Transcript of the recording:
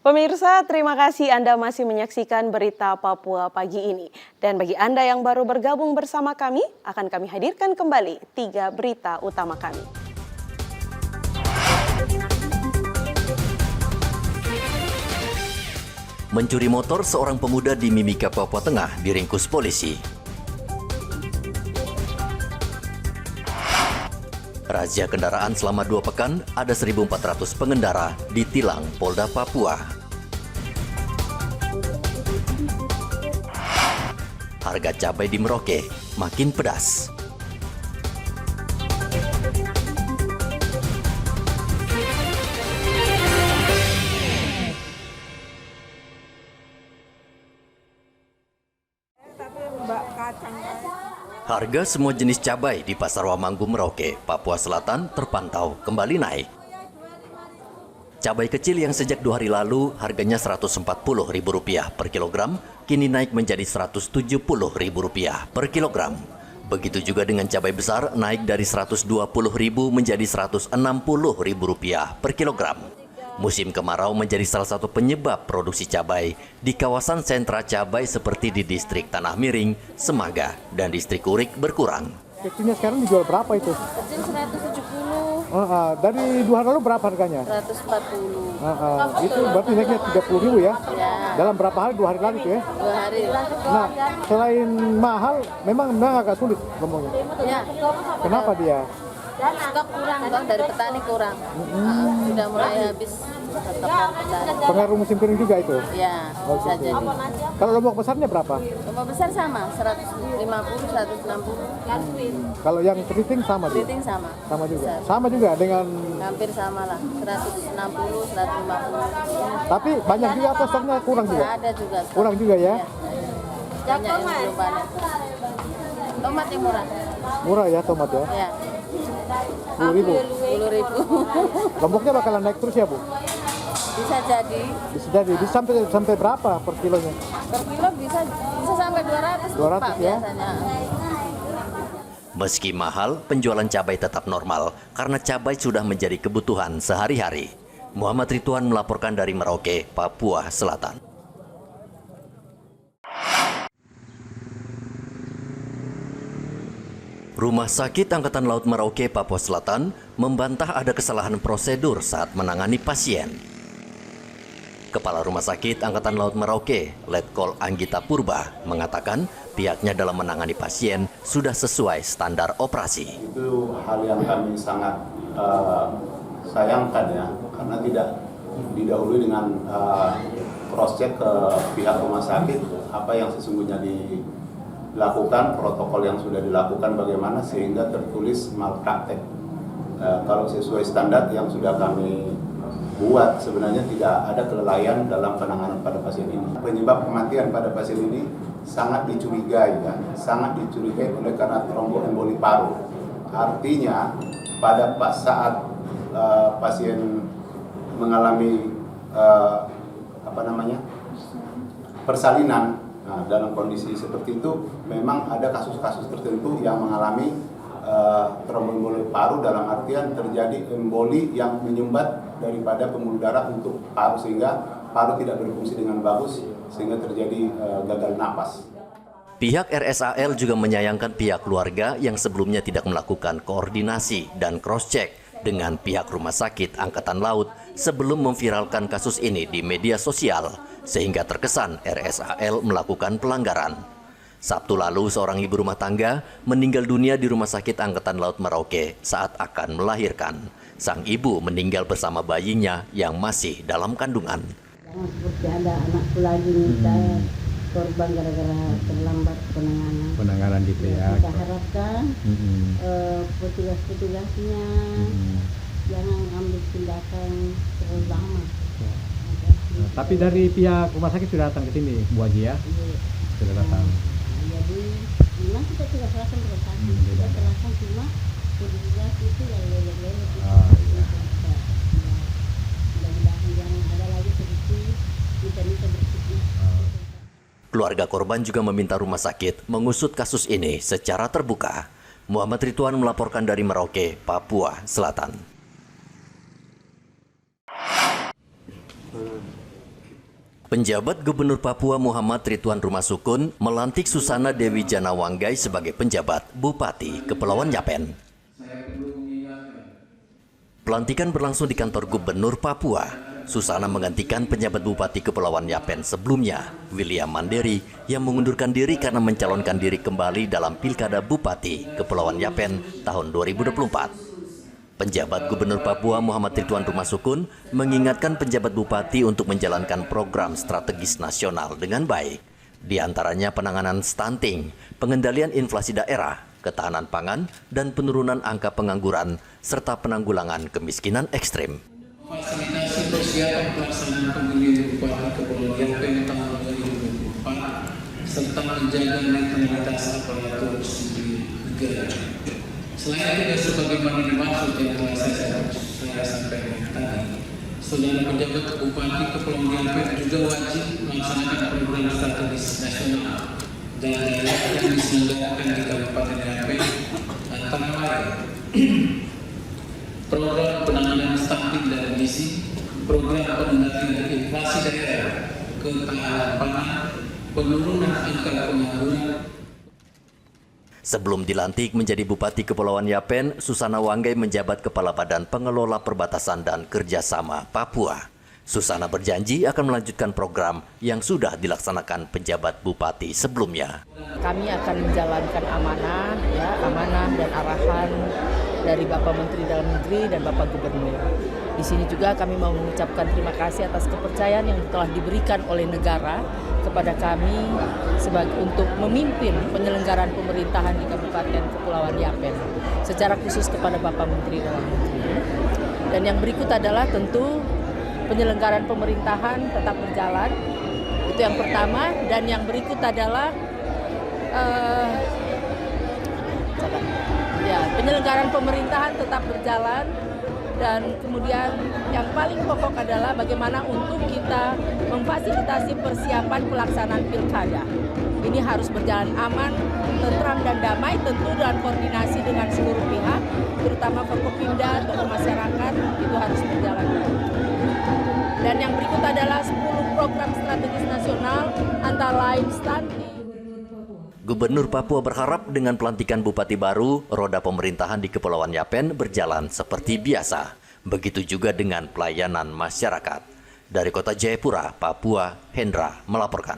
Pemirsa, terima kasih Anda masih menyaksikan berita Papua pagi ini. Dan bagi Anda yang baru bergabung bersama kami, akan kami hadirkan kembali 3 berita utama kami. Mencuri motor seorang pemuda di Mimika, Papua Tengah diringkus polisi. Razia kendaraan selama 2 pekan, ada 1.400 pengendara ditilang Polda Papua. Harga cabai di Merauke makin pedas. Harga semua jenis cabai di Pasar Wamanggu Merauke, Papua Selatan terpantau kembali naik. Cabai kecil yang sejak 2 hari lalu harganya Rp140.000 per kilogram, kini naik menjadi Rp170.000 per kilogram. Begitu juga dengan cabai besar naik dari Rp120.000 menjadi Rp160.000 per kilogram. Musim kemarau menjadi salah satu penyebab produksi cabai di kawasan sentra cabai seperti di distrik Tanah Miring, Semaga, dan distrik Urik berkurang. Kecilnya sekarang dijual berapa itu? Kecil 170. Dari 2 hari lalu berapa harganya? 140. Itu berarti naiknya 30.000 ya? Ya. Dalam berapa hari? 2 hari lagi tuh ya? 2 hari. Nah, selain mahal, memang agak sulit ngomongnya. Ya. Kenapa dia? Stok kurang, Bang, dari petani kurang. Sudah mulai habis stok petani. Pengaruh musim kering juga itu? Ya, bisa jadi. Kalau lombok besarnya berapa? Lombok besar sama, 150, 160. Kalau yang keriting sama dia? Keriting sama. Sama juga? Besar. Sama juga dengan... Hampir sama lah, 160, 150. Tapi banyak juga atau stoknya kurang juga? Ada juga. Stok. Kurang juga ya? Banyak yang belum banyak. Tomat yang murah. Murah ya tomat ya? Ya. 10.000. 10.000. Lomboknya bakalan naik terus ya Bu? Bisa jadi. Bisa jadi. Bisa sampai berapa per kilonya? Per kilo bisa sampai 200. 200 Pak, ya? biasanya. Meski mahal, penjualan cabai tetap normal karena cabai sudah menjadi kebutuhan sehari-hari. Muhammad Ridwan melaporkan dari Merauke, Papua Selatan. Rumah Sakit Angkatan Laut Merauke, Papua Selatan membantah ada kesalahan prosedur saat menangani pasien. Kepala Rumah Sakit Angkatan Laut Merauke, Letkol Anggita Purba, mengatakan pihaknya dalam menangani pasien sudah sesuai standar operasi. Itu hal yang kami sangat sayangkan ya, karena tidak didahului dengan cross-check ke pihak rumah sakit apa yang sesungguhnya dilakukan, protokol yang sudah dilakukan bagaimana sehingga tertulis malpraktek. Kalau sesuai standar yang sudah kami buat, sebenarnya tidak ada kelalaian dalam penanganan pada pasien ini. Penyebab kematian pada pasien ini sangat dicurigai ya, sangat dicurigai oleh karena tromboemboli paru. Artinya pada saat pasien mengalami persalinan, nah, dalam kondisi seperti itu memang ada kasus-kasus tertentu yang mengalami tromboemboli paru, dalam artian terjadi emboli yang menyumbat daripada pembuluh darah untuk paru sehingga paru tidak berfungsi dengan bagus sehingga terjadi gagal napas. Pihak RSAL juga menyayangkan pihak keluarga yang sebelumnya tidak melakukan koordinasi dan cross-check dengan pihak Rumah Sakit Angkatan Laut sebelum memviralkan kasus ini di media sosial, sehingga terkesan RSAL melakukan pelanggaran. Sabtu lalu, seorang ibu rumah tangga meninggal dunia di Rumah Sakit Angkatan Laut Merauke saat akan melahirkan. Sang ibu meninggal bersama bayinya yang masih dalam kandungan. Jangan seperti ada anakku lagi minta korban gara-gara terlambat penanganan gitu ya. Kita harapkan petugas-petugasnya jangan ambil tindakan terlalu lama. Tapi dari pihak rumah sakit sudah datang ke sini, Bu Haji ya? Sudah datang. Jadi memang kita tidak serahkan ke rumah sakit, kita serahkan cuma petugas itu yang lele-lele. Mudah-mudahan jangan ada lagi seperti kita bersih. Keluarga korban juga meminta rumah sakit mengusut kasus ini secara terbuka. Muhammad Ridwan melaporkan dari Merauke, Papua Selatan. Penjabat Gubernur Papua Muhammad Ridwan Rumasukun melantik Susana Dewi Jana Wanggai sebagai penjabat Bupati Kepulauan Yapen. Pelantikan berlangsung di kantor Gubernur Papua. Susana menggantikan penjabat Bupati Kepulauan Yapen sebelumnya, William Manderi, yang mengundurkan diri karena mencalonkan diri kembali dalam Pilkada Bupati Kepulauan Yapen tahun 2024. Penjabat Gubernur Papua Muhammad Ridwan Rumasukun mengingatkan penjabat bupati untuk menjalankan program strategis nasional dengan baik, di antaranya penanganan stunting, pengendalian inflasi daerah, ketahanan pangan, dan penurunan angka pengangguran, serta penanggulangan kemiskinan ekstrim. Fasilitasi persiapan pelaksanaan pemilihan Bupati Kepulauan Yapen tahun 2024 serta menjaga netralitas aparatur sipil negara. Selain itu, sebagaimana dimaksud yang telah saya sampaikan tadi, saudara penjabat Bupati Kepulauan Yapen juga wajib melaksanakan program strategis nasional dan daerah yang diselenggarakan di Kabupaten Yapen, antara lain program penanganan stunting dan gizi, program pengendalian inflasi daerah, ketahanan pangan, penurunan angka pengangguran. Sebelum dilantik menjadi Bupati Kepulauan Yapen, Susana Wanggai menjabat Kepala Badan Pengelola Perbatasan dan Kerjasama Papua. Susana berjanji akan melanjutkan program yang sudah dilaksanakan penjabat bupati sebelumnya. Kami akan menjalankan amanah dan arahan dari Bapak Menteri Dalam Negeri dan Bapak Gubernur. Di sini juga kami mau mengucapkan terima kasih atas kepercayaan yang telah diberikan oleh negara kepada kami untuk memimpin penyelenggaraan pemerintahan di Kabupaten Kepulauan Yapen, secara khusus kepada Bapak Menteri Dalam Negeri. Dan yang berikut adalah tentu penyelenggaraan pemerintahan tetap berjalan, itu yang pertama. Dan yang berikut adalah penyelenggaraan pemerintahan tetap berjalan. Dan kemudian yang paling pokok adalah bagaimana untuk kita memfasilitasi persiapan pelaksanaan pilkada. Ini harus berjalan aman, tentram dan damai, tentu dengan koordinasi dengan seluruh pihak, terutama Forkopimda, tokoh masyarakat, itu harus berjalan. Dan yang berikut adalah 10 program strategis nasional, antara lain stunting. Gubernur Papua berharap dengan pelantikan bupati baru, roda pemerintahan di Kepulauan Yapen berjalan seperti biasa. Begitu juga dengan pelayanan masyarakat. Dari Kota Jayapura, Papua, Hendra melaporkan.